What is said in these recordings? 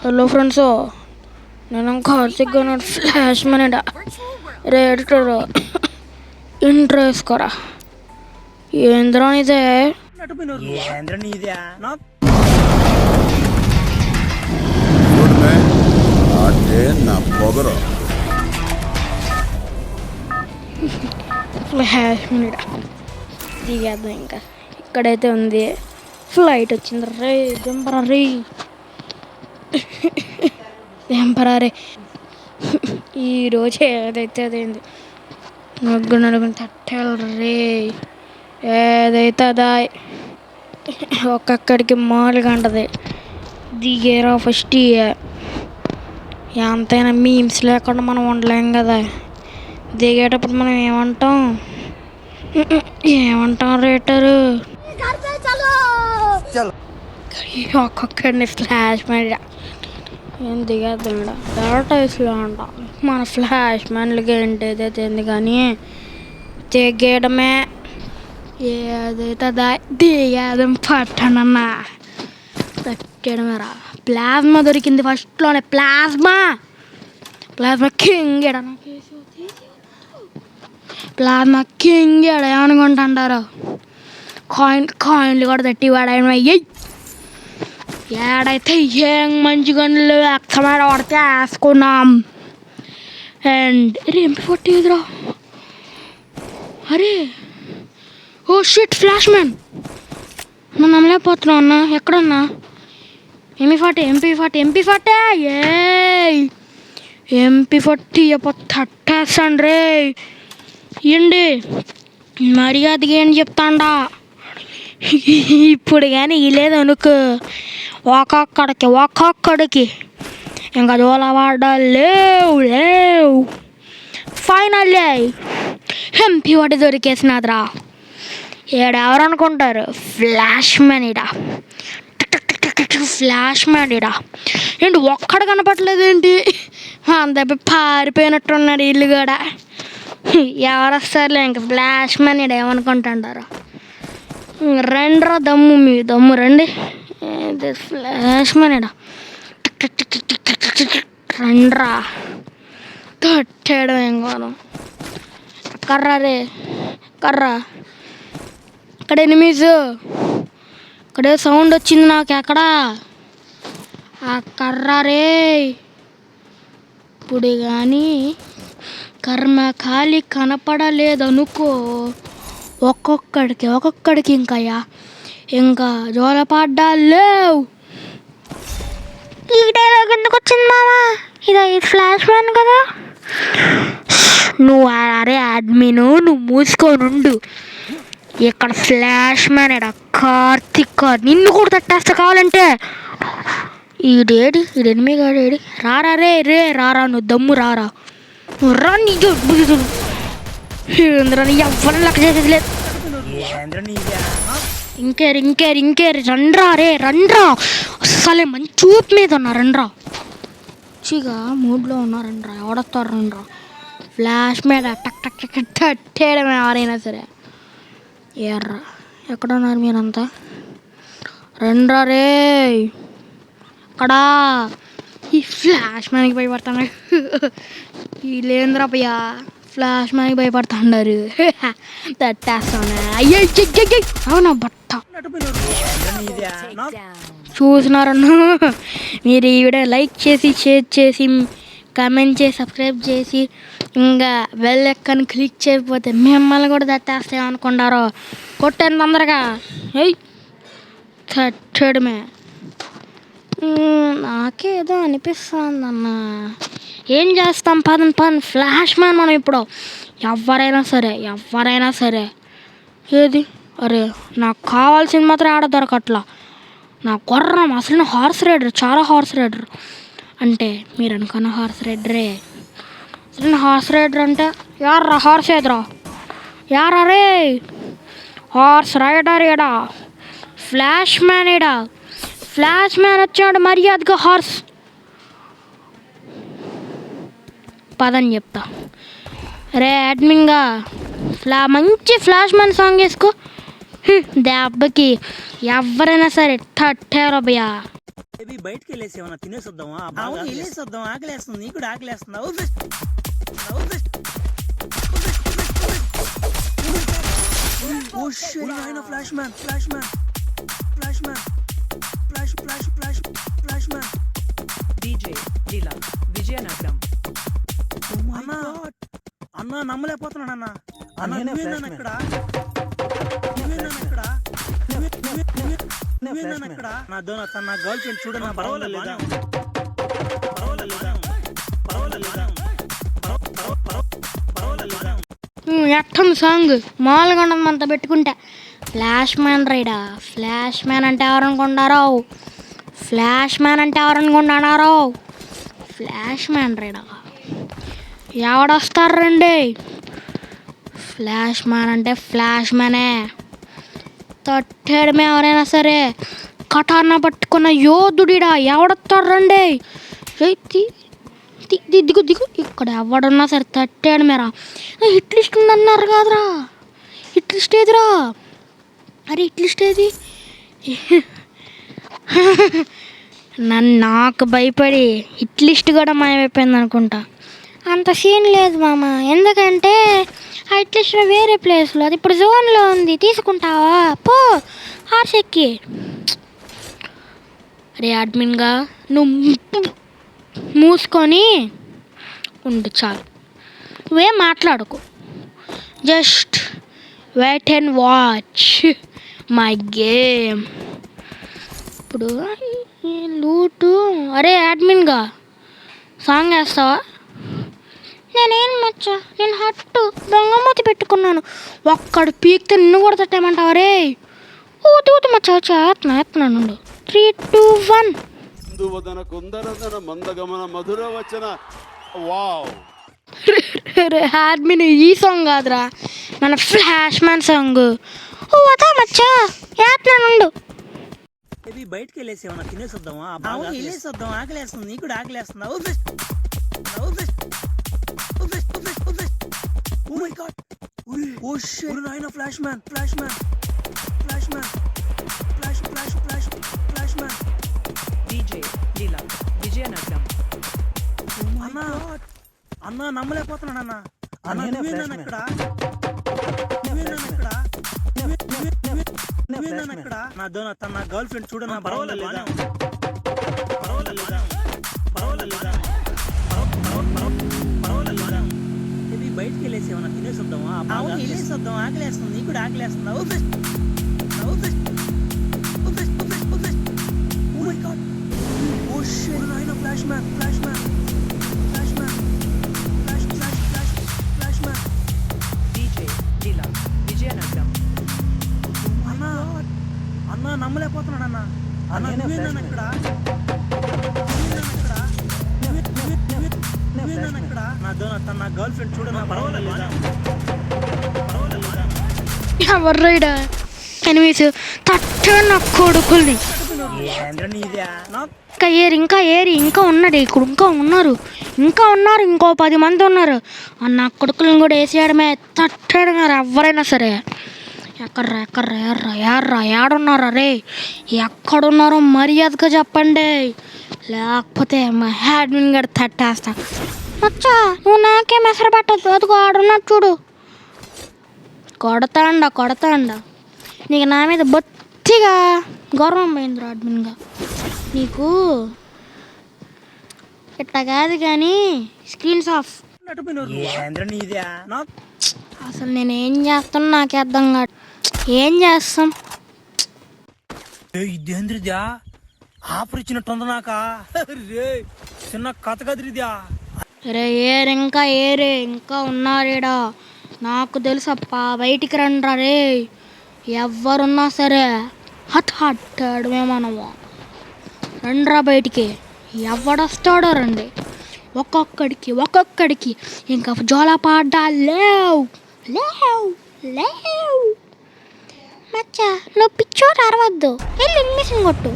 Hello friends, నేను Karthik గనర్ flash man రే editor intro వేసుకోరా. ఏంద్రా ఇదే ఫ్లాష్ మ్యాన్ దిగేద్దాం. ఇంకా ఇక్కడైతే ఉంది ఫ్లైట్ వచ్చింది. రే దింపరా రే దింపరా రే. ఈరోజు ఏదైతే అదైంది. నలుగురు తట్టాలి రే. ఏదైతే అదా ఒక్కొక్కడికి మామూలుగా ఉంటుంది. దిగేరా ఫస్ట్. ఎంతైనా మీమ్స్ లేకుండా మనం ఉండలేం కదా. దిగేటప్పుడు మనం ఏమంటాం రేటరు. ఒక్కొక్కడిని ఫ్లాష్ మ్యాన్ ఏం దిగేద్దాం. డాటాస్లో అంట మన ఫ్లాష్ మ్యాన్లకి ఏంటి తెలియదు కానీ దిగేయడమే. ఏదైతే దిగేదం పట్టనన్నా తట్టేయడమే రా. ప్లాస్మా దొరికింది ఫస్ట్లోనే. ప్లాస్మా కింగ్ ప్లాస్మా కింగ్ ఏమనుకుంటారు. కాయిన్లు కూడా తట్టి వాడేమో ఏడైతే ఏం మంచి గన్నులు ఎక్కమాడ పడితే వేసుకున్నాం. అండ్ MP40 ఎదురా. అరే ఓ షిట్, ఫ్లాష్ మ్యాన్ మనం నమ్మలేకపోతున్నాం అన్న. ఎక్కడన్నా MP40 MP40 తట్టేస్తాను రే. ఏంటి మర్యాదగా ఏం చెప్తాండా. ఇప్పుడు కానీ లేదు అనుకో ఒక్కొక్కడికి ఇంకా దూలవాడ లేవు. Finally MP40 దొరికేసినదిరా. ఏడెవరు అనుకుంటారు, ఫ్లాష్ మ్యాన్ ఏంటి ఒక్కడ కనపట్లేదు ఏంటి. అంత పారిపోయినట్టున్నారు వీళ్ళు కూడా. ఎవరు వస్తారులే ఇంకా ఫ్లాష్ మ్యాన్ ఏమనుకుంటుంటారు. రండిరా దమ్ము రండి. ఫ్లాష్ మ్యాన్ రండ్రా తట్టేయడం. ఏం కాదు కర్రా రే కర్రా. ఇక్కడ ఎనిమిస్ ఇక్కడే సౌండ్ వచ్చింది నాకు. ఎక్కడా ఆ కర్రా రే. ఇప్పుడు కానీ కర్మ ఖాళీ కనపడలేదనుకో ఒక్కొక్కడికి ఇంకా జోలపాడ్డా లేవు. ఈ డైలాగ్ ఎందుకు వచ్చింది మామా? ఇది ఫ్లాష్ మ్యాన్ కదా. నువ్వు అరే అడ్మిను నువ్వు మూసుకోనుండు. ఇక్కడ ఫ్లాష్ మ్యాన్ కార్తిక్ నిన్ను కూడా తట్టేస్తా కావాలంటే. ఈడేడి ఈడెనిమి కాడేడి. రారా రే రారా. నువ్వు దమ్ము రారా. రా నీ ఎవ్వరు లెక్క చేసేది లేదు. ఇంకేరి రండ్రా రే రండ్రా. అసలే మంచి చూపు మీద ఉన్నా రండ్రా. మంచిగా మూడ్లో ఉన్నారండ్రా. ఎవడొస్తారు రండ్రా. ఫ్లాష్ మీద టక్ తట్టేయడమే ఎవరైనా సరే. ఎర్రా ఎక్కడున్నారు మీరంతా? రండ్రా రే. అక్కడా ఈ ఫ్లాష్ మ్యాన్కి భయపడతాను. వీళ్ళేంద్రా భయ్యా ఫ్లాష్ మ్యాన్కి భయపడుతున్నారు. తట్టేస్తాను. అవునా బట్ట చూసినారన్నా. మీరు ఈ వీడియో లైక్ చేసి షేర్ చేసి కామెంట్ చేసి సబ్స్క్రైబ్ చేసి ఇంకా బెల్ ఐకాన్ క్లిక్ చేయకపోతే మిమ్మల్ని కూడా తట్టేస్తాం అనుకుంటారో కొట్టండి తొందరగా. తట్టడమే. నాకేదో అనిపిస్తుంది అన్న. ఏం చేస్తాం పదం ఫ్లాష్ మ్యాన్ మనం ఇప్పుడు. ఎవరైనా సరే ఏది అరే నాకు కావాల్సింది మాత్రం ఆడ దొరకట్లా. నా గుర్రం అసలు హార్స్ రైడర్, చాలా హార్స్ రైడర్ అంటే మీరు అనుకున్న హార్స్ రైడరే. అసలు హార్స్ రైడర్ అంటే యారా హార్స్ ఎదురా యారా రే. హార్స్ రైడర్ ఏడా ఫ్లాష్ మ్యాన్ వచ్చాడు మర్యాదగా. హార్స్ పదని చెప్తా రే అడ్మిన్గా మంచి ఫ్లాష్ మ్యాన్ సాంగ్ వేసుకో. దెబ్బకి ఎవరైనా సరే తట్టారు భయ్యా. బేబీ బయటకి వెళ్ళేసి ఏమన్నా తినేసొద్దామా? అవును వెళ్ళేసొద్దాం, ఆకలేస్తుంది, నీకు కూడా ఆకలేస్తుందా? Flash man flash man flash man flash flash flash flash man DJ Leela Vizianagaram. అన్నా అన్నా నమ్మలేకపోతున్నాడు అన్న. అన్న నువ్వేనా ఇక్కడ? నువ్వేనా ఇక్కడ? నా దోన నా గర్ల్ ఫ్రెండ్ చూడన్నా పర్వాలేదు లేదా? ఎట్టం సాంగ్ మామూలుగా ఉండదు మనతో పెట్టుకుంటే. ఫ్లాష్ మ్యాన్ రైడా. ఫ్లాష్ మ్యాన్ అంటే ఎవరనుకుంటారో? ఫ్లాష్ మ్యాన్ అంటే ఎవరనుకుంటున్నారో? ఫ్లాష్ మ్యాన్ రైడా ఎవడొస్తారు రండి? ఫ్లాష్ మ్యాన్ అంటే ఫ్లాష్ మ్యానే. తట్టేయడమే ఎవరైనా సరే. కటాన పట్టుకున్న యోధుడిడా ఎవడొస్తారు రండి? దిగు దిగు. ఇక్కడ ఎవడున్నా సరే తట్టాడు మేరా. హిట్ లిస్ట్ ఉందన్నారు కాదురా. హిట్ లిస్ట్ ఏదిరా? అరే హిట్ లిస్ట్ ఏది? నాకు భయపడి హిట్ లిస్ట్ కూడా మాయమైపోయింది అనుకుంటా. అంత సీన్ లేదు మామ. ఎందుకంటే ఆ హిట్ లిస్ట్ వేరే ప్లేస్లో, అది ఇప్పుడు జోన్లో ఉంది. తీసుకుంటావా? పో హార్స్ ఎక్కి. అరే అడ్మిన్గా నువ్వు మూసుకొని ఉండు చాలు. నువ్వేం మాట్లాడకు. Just wait and watch my game. ఇప్పుడు లూటు. అరే అడ్మిన్గా సాంగ్ వేస్తావా? నేనేం మచ్చా, నేను హట్టు దొంగమూతి పెట్టుకున్నాను. ఒక్కడు పీక్తే నిన్ను కూడా తట్టేయమంటావా? రే ఊతి మచ్చా వచ్చా ఎత్తున్నాను. 3, 2, 1. కుందువదన కుందరదన మందగమన మధుర వచన. వావ్. అడ్మిన్ ఈ సాంగ్ కాదురా, మన ఫ్లాష్ మ్యాన్ సాంగ్. వదా మచ్చా ఎత్తున్నాను. బేబీ బయటకి వెళ్ళేసి ఏమన్నా తినేసొద్దామా? అవును వెళ్ళేసొద్దాం, ఆకలేస్తుంది, నీకు కూడా ఆకలేస్తుందా? Flash man flash man flash man flash flash flash flash man DJ Leela Vizianagaram. అన్నా అన్నా నమ్మలేకపోతున్నాడు అన్న. అన్న నువ్వేనా ఇక్కడ? నా దోన నా గర్ల్ ఫ్రెండ్ చూడన్నా పర్వాలేదు లేదా? బయటకి వెళ్ళేసి ఏమన్నా తినేసొద్దామా? అవును వెళ్ళేసొద్దాం, ఆకలేస్తుంది, నీకు కూడా ఆకలేస్తుందా? Flash man flash man flash man flash flash flash flash man DJ Leela Vizianagaram. అన్నా అన్నా నమ్మలేకపోతున్నాడు అన్న. అన్న నువ్వేనా ఇక్కడ? నా దోన నా గర్ల్ ఫ్రెండ్ చూడన్నా పర్వాలేదు లేదా? ఎవర్రైడా ఎనిమిస్ తట్ట నా కొడుకుల్ని. ఇంకా ఏరి ఇంకా ఉన్నాడు ఇక్కడ. ఇంకా ఉన్నారు ఇంకో 10 మంది ఉన్నారు. నా కొడుకులను కూడా వేసేయడమే, తట్టడమే ఎవరైనా సరే. ఎక్కడ్రా ఏడున్నారా? రే ఎక్కడున్నారో మర్యాదగా చెప్పండి, లేకపోతే మా హ్యాడ్మిన్ గడ తట్టేస్తా. మచ్చా నువ్వు నాకే మెసరు పెట్టద్దు. అదిగో ఆడున్నాడు చూడు. కొడతాండా. నీకు నా మీద బొత్తిగా గౌరవం పోయింది అడ్మిన్గా. నీకు ఇట్లా కాదు కానీ స్క్రీన్స్ ఆఫ్. అసలు నేను ఏం చేస్తాను నాకే అర్థం కాదు. ఏం చేస్తాం? ఇదేంద్రిద్యా ఆఫర్ ఇచ్చినట్టుంది నాక. రే చిన్న కథ కదిరిద్యా. రే ఇంకా ఉన్నారేడా? నాకు తెలుసప్ప, బయటికి రండ్రా రే. ఎవరున్నా సరే హట్టాడమే మనము. రండ్రా బయటికి. ఎవడొస్తాడో రండి. ఒక్కొక్కడికి ఇంకా జోలపాడ్డా లేవు. మచ్చా నువ్వు పిచ్చోడు అరవద్దు. వెళ్ళి మిషన్ కొట్టు.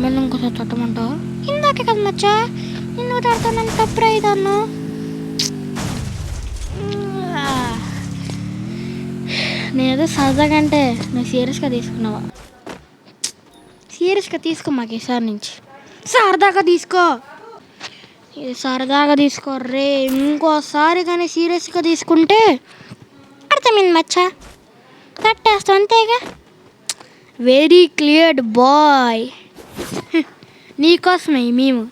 మళ్ళీ ఇంకోసారి తట్టమంటావు? ఇందాకే కదా మచ్చా నిన్ను తడతానని తప్పురా ఇదన్ను. నేనేదో సరదాగా అంటే నువ్వు సీరియస్గా తీసుకున్నావా? సీరియస్గా తీసుకో మాకు ఈసారి నుంచి. సరదాగా తీసుకో, ఇది సరదాగా తీసుకో రే. ఇంకోసారి కానీ సీరియస్గా తీసుకుంటే అర్థమైంది మచ్చా, కట్టేస్తా అంతేగా. Very clear boy. నీకోసమే మేము.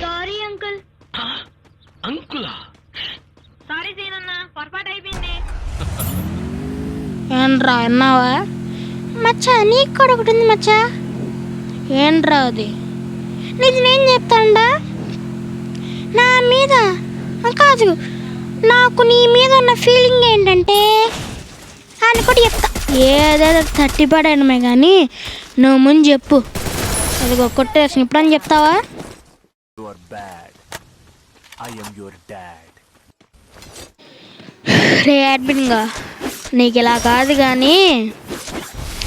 Sorry uncle. అంకులా? సారీ సీనన్న, పొరపాటు అయిపోయింది. ఏంట్రా అన్నావా మచ్చా? నీకు కూడా ఒకటి ఉంది మచ్చా. ఏంట్రా అది? నీది నేను చెప్తాండా. నా మీద కాదు, నాకు నీ మీద ఉన్న ఫీలింగ్ ఏంటంటే అని కూడా చెప్తా. ఏదేదో తట్టి పడడమే కానీ నువ్వు ముందు చెప్పు. అదిగో కొట్టేసి ఇప్పుడని చెప్తావా? You are bad. I am your dad. రే అడ్మిన్గా, నీకు ఇలా కాదు కానీ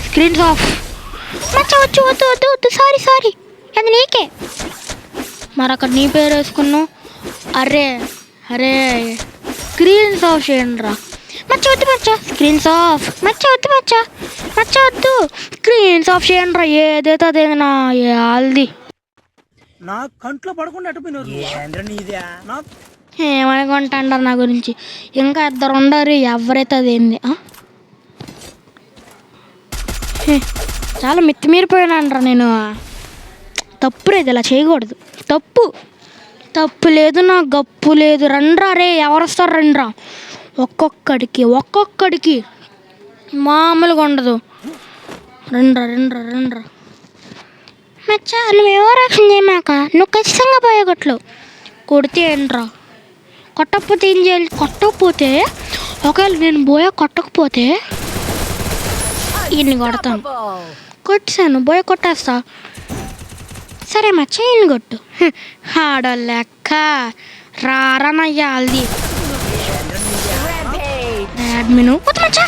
స్క్రీన్స్ ఆఫ్. మచ్చా వచ్చు, వద్దు వద్దు వద్దు, సారీ సారీ, అది నీకే. మరి అక్కడ నీ పేరు వేసుకున్నావు. అరే అరే స్క్రీన్స్ ఆఫ్ చేయండి రా. మచ్చ వద్దు మచ్చా, స్క్రీన్స్ ఆఫ్. మచ్చ వద్దు మచ్చా, మచ్చ వద్దు, స్క్రీన్స్ ఆఫ్ చేయండి రా. ఏదైతే అదేది నా ఆల్ది. నా కంట్లో పడకుండా అటుపోయినారు నీదే నా ఏమనుకుంటాండారు నా గురించి? ఇంకా ఇద్దరు ఉండరు, ఎవరైతే అదేంది. చాలా మిత్తిమీరిపోయానంటారా నేను. తప్పు లేదు, ఇలా చేయకూడదు. తప్పు తప్పు లేదు, నా గప్పు లేదు. రండ్రా రే, ఎవరు వస్తారు రండ్రా. ఒక్కొక్కడికి మామూలుగా ఉండదు. రండ్రా రండ్రా రండ్రా. మచ్చా నువ్వు ఎవరు యాక్షన్ చేయమాక, నువ్వు ఖచ్చితంగా పోయేగట్లు. కొడితే ఏంట్రా, కొట్టకపోతే ఏం చేయాలి? కొట్టకపోతే ఒకవేళ నేను పోయా కొట్టకపోతే ఈయన్ని కొడతాను. కొట్టేసాను, పోయా కొట్టేస్తా. సరే మచ్చా ఈయన్ని కొట్టు. ఆడోళ్ళెక్క రారనయ్యాల్ది. అడ్మిను కొత్త మచ్చా.